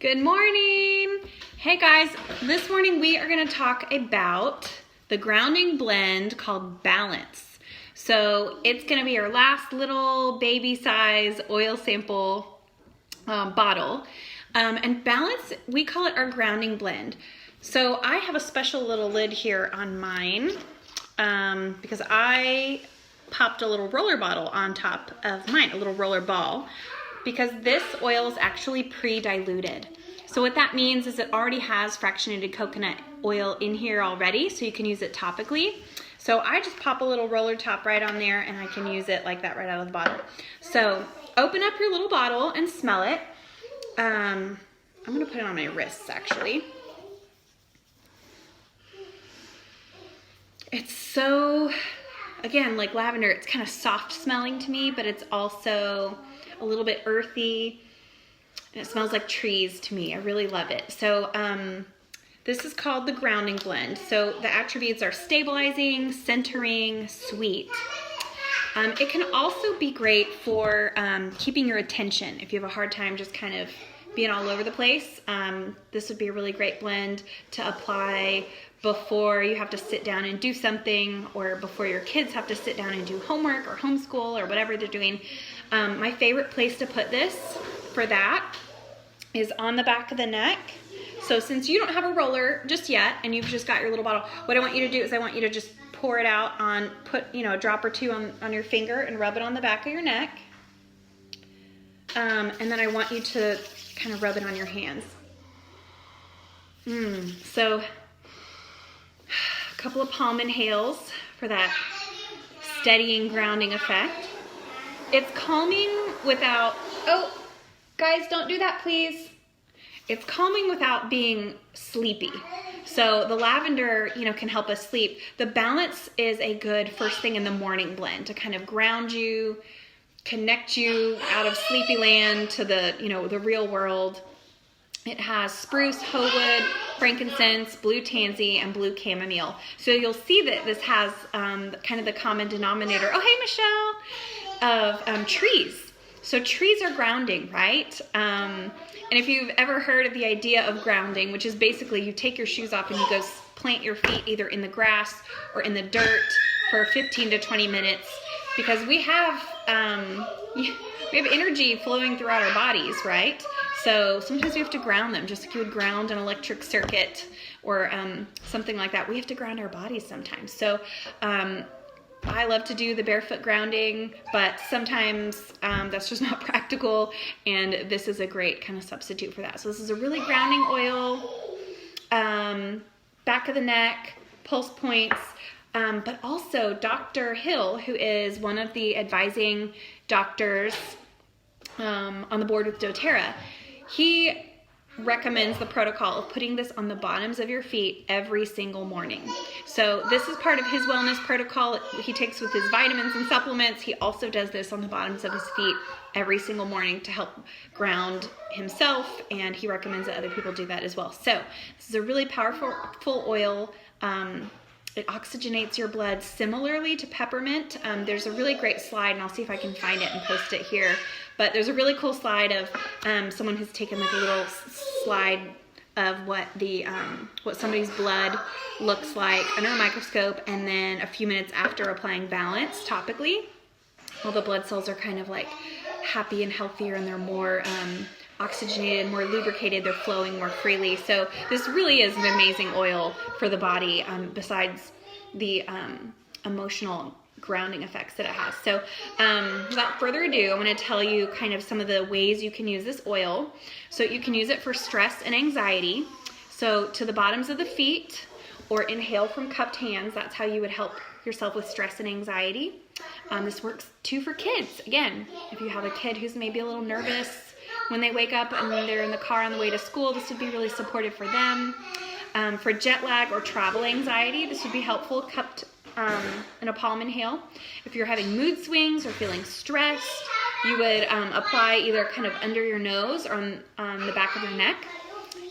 Good morning. Hey guys, this morning we are going to talk about the grounding blend called Balance. So it's going to be our last little baby size oil sample bottle. And Balance, we call it our grounding blend. So I have a special little lid here on mine because I popped a little roller bottle on top of mine, a little roller ball, because this oil is actually pre-diluted. So what that means is it already has fractionated coconut oil in here already, so you can use it topically. So I just pop a little roller top right on there and I can use it like that right out of the bottle. So open up your little bottle and smell it. I'm gonna put it on my wrists actually. It's so, again, like lavender, it's kind of soft smelling to me, but it's also a little bit earthy, and it smells like trees to me. I really love it. So this is called the grounding blend. So the attributes are stabilizing, centering, sweet. It can also be great for keeping your attention. If you have a hard time just kind of being all over the place, this would be a really great blend to apply before you have to sit down and do something, or before your kids have to sit down and do homework or homeschool or whatever they're doing. My favorite place to put this for that is on the back of the neck. So since you don't have a roller just yet and you've just got your little bottle, what I want you to do is I want you to just pour it out on, put a drop or two on your finger and rub it on the back of your neck. And then I want you to kind of rub it on your hands. So a couple of palm inhales for that steadying, grounding effect. It's calming without, oh, guys, don't do that, please. It's calming without being sleepy. So the lavender, can help us sleep. The Balance is a good first thing in the morning blend to kind of ground you, connect you out of sleepy land to the, the real world. It has spruce, hoe wood, frankincense, blue tansy, and blue chamomile. So you'll see that this has kind of the common denominator, oh, hey, Michelle, of trees. So trees are grounding, right? And if you've ever heard of the idea of grounding, which is basically you take your shoes off and you go plant your feet either in the grass or in the dirt for 15 to 20 minutes, because we have energy flowing throughout our bodies, right? So sometimes we have to ground them, just like you would ground an electric circuit or something like that. We have to ground our bodies sometimes. So I love to do the barefoot grounding, but sometimes that's just not practical, and this is a great kind of substitute for that. So this is a really grounding oil, back of the neck, pulse points, but also Dr. Hill, who is one of the advising doctors on the board with doTERRA, he recommends the protocol of putting this on the bottoms of your feet every single morning. So this is part of his wellness protocol he takes with his vitamins and supplements. He also does this on the bottoms of his feet every single morning to help ground himself, and he recommends that other people do that as well. So this is a really powerful oil. It oxygenates your blood similarly to peppermint. There's a really great slide, and I'll see if I can find it and post it here. But there's a really cool slide of someone who's taken like a little slide of what somebody's blood looks like under a microscope, and then a few minutes after applying Balance topically, all the blood cells are kind of like happy and healthier, and they're more oxygenated, more lubricated, they're flowing more freely. So this really is an amazing oil for the body, besides the emotional grounding effects that it has. So without further ado, I'm going to tell you kind of some of the ways you can use this oil. So you can use it for stress and anxiety. So to the bottoms of the feet, or inhale from cupped hands. That's how you would help yourself with stress and anxiety. This works too for kids. Again, if you have a kid who's maybe a little nervous when they wake up and they're in the car on the way to school, this would be really supportive for them. For jet lag or travel anxiety, this would be helpful, cupped in a palm inhale. If you're having mood swings or feeling stressed, you would apply either kind of under your nose or on the back of your neck.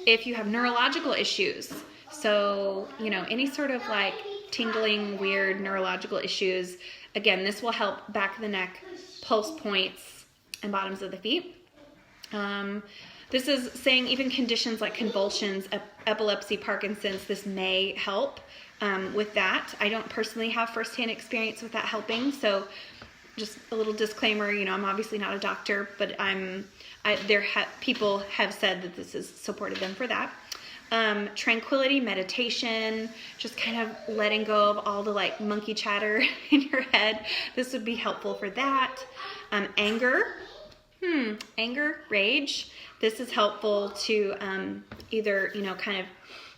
If you have neurological issues, so, any sort of like tingling, weird neurological issues, again, this will help back of the neck, pulse points, and bottoms of the feet. This is saying even conditions like convulsions, epilepsy, Parkinson's, this may help with that. I don't personally have firsthand experience with that helping, so just a little disclaimer, I'm obviously not a doctor, but people have said that this has supported them for that. Tranquility, meditation, just kind of letting go of all the like monkey chatter in your head. This would be helpful for that. Anger, rage. This is helpful to either, kind of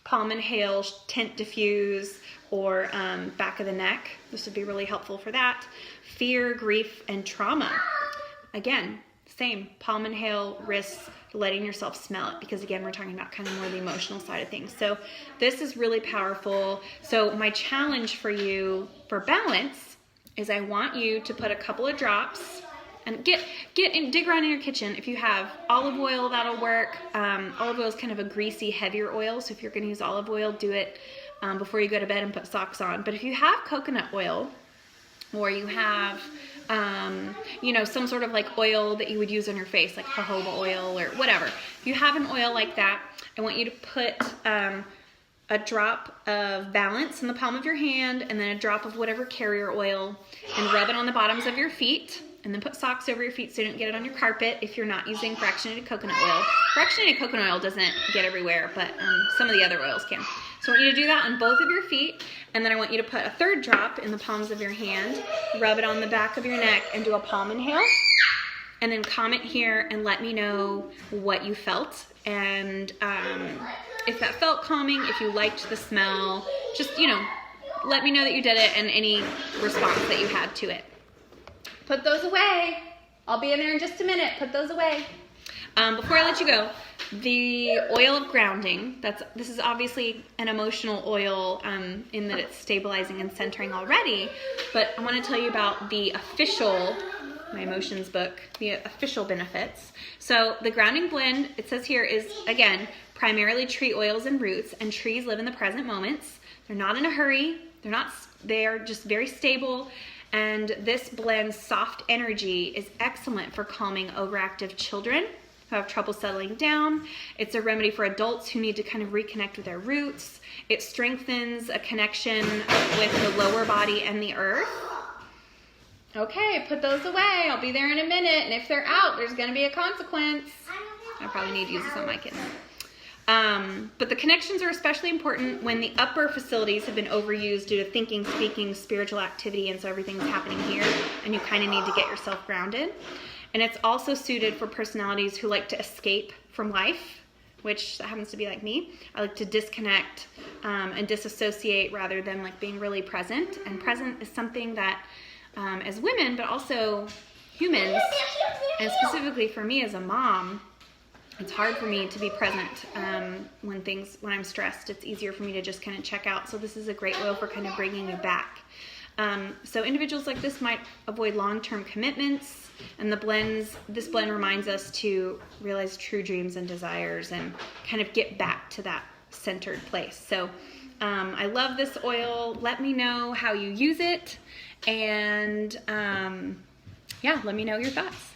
palm inhale, tent diffuse, or back of the neck. This would be really helpful for that. Fear, grief, and trauma. Again, same, palm inhale, wrists, letting yourself smell it, because again, we're talking about kind of more the emotional side of things. So this is really powerful. So my challenge for you for balance is I want you to put a couple of drops and dig around in your kitchen. If you have olive oil, that'll work. Olive oil is kind of a greasy, heavier oil. So if you're going to use olive oil, do it before you go to bed and put socks on. But if you have coconut oil, or you have some sort of like oil that you would use on your face, like jojoba oil or whatever. If you have an oil like that, I want you to put a drop of Balance in the palm of your hand, and then a drop of whatever carrier oil, and rub it on the bottoms of your feet, and then put socks over your feet so you don't get it on your carpet if you're not using fractionated coconut oil. Fractionated coconut oil doesn't get everywhere, but some of the other oils can. So I want you to do that on both of your feet, and then I want you to put a third drop in the palms of your hand, rub it on the back of your neck, and do a palm inhale. And then comment here and let me know what you felt, and if that felt calming, if you liked the smell, just, let me know that you did it and any response that you had to it. Put those away. I'll be in there in just a minute. Put those away. Before I let you go, the oil of grounding, this is obviously an emotional oil in that it's stabilizing and centering already, but I want to tell you about the official, my emotions book, the official benefits. So the grounding blend, it says here, is, again, primarily tree oils and roots, and trees live in the present moments. They're not in a hurry. They're just very stable. And this blend's soft energy is excellent for calming overactive children who have trouble settling down. It's a remedy for adults who need to kind of reconnect with their roots. It strengthens a connection with the lower body and the earth. Okay, put those away. I'll be there in a minute. And if they're out, there's going to be a consequence. I probably need to use this on my kids. But the connections are especially important when the upper facilities have been overused due to thinking, speaking, spiritual activity, and so everything's happening here, and you kind of need to get yourself grounded. And it's also suited for personalities who like to escape from life, which happens to be like me. I like to disconnect and disassociate rather than like being really present. And present is something that as women, but also humans, and specifically for me as a mom, it's hard for me to be present when I'm stressed. It's easier for me to just kind of check out. So this is a great oil for kind of bringing you back. So individuals like this might avoid long-term commitments, and this blend reminds us to realize true dreams and desires and kind of get back to that centered place. So I love this oil. Let me know how you use it, and let me know your thoughts.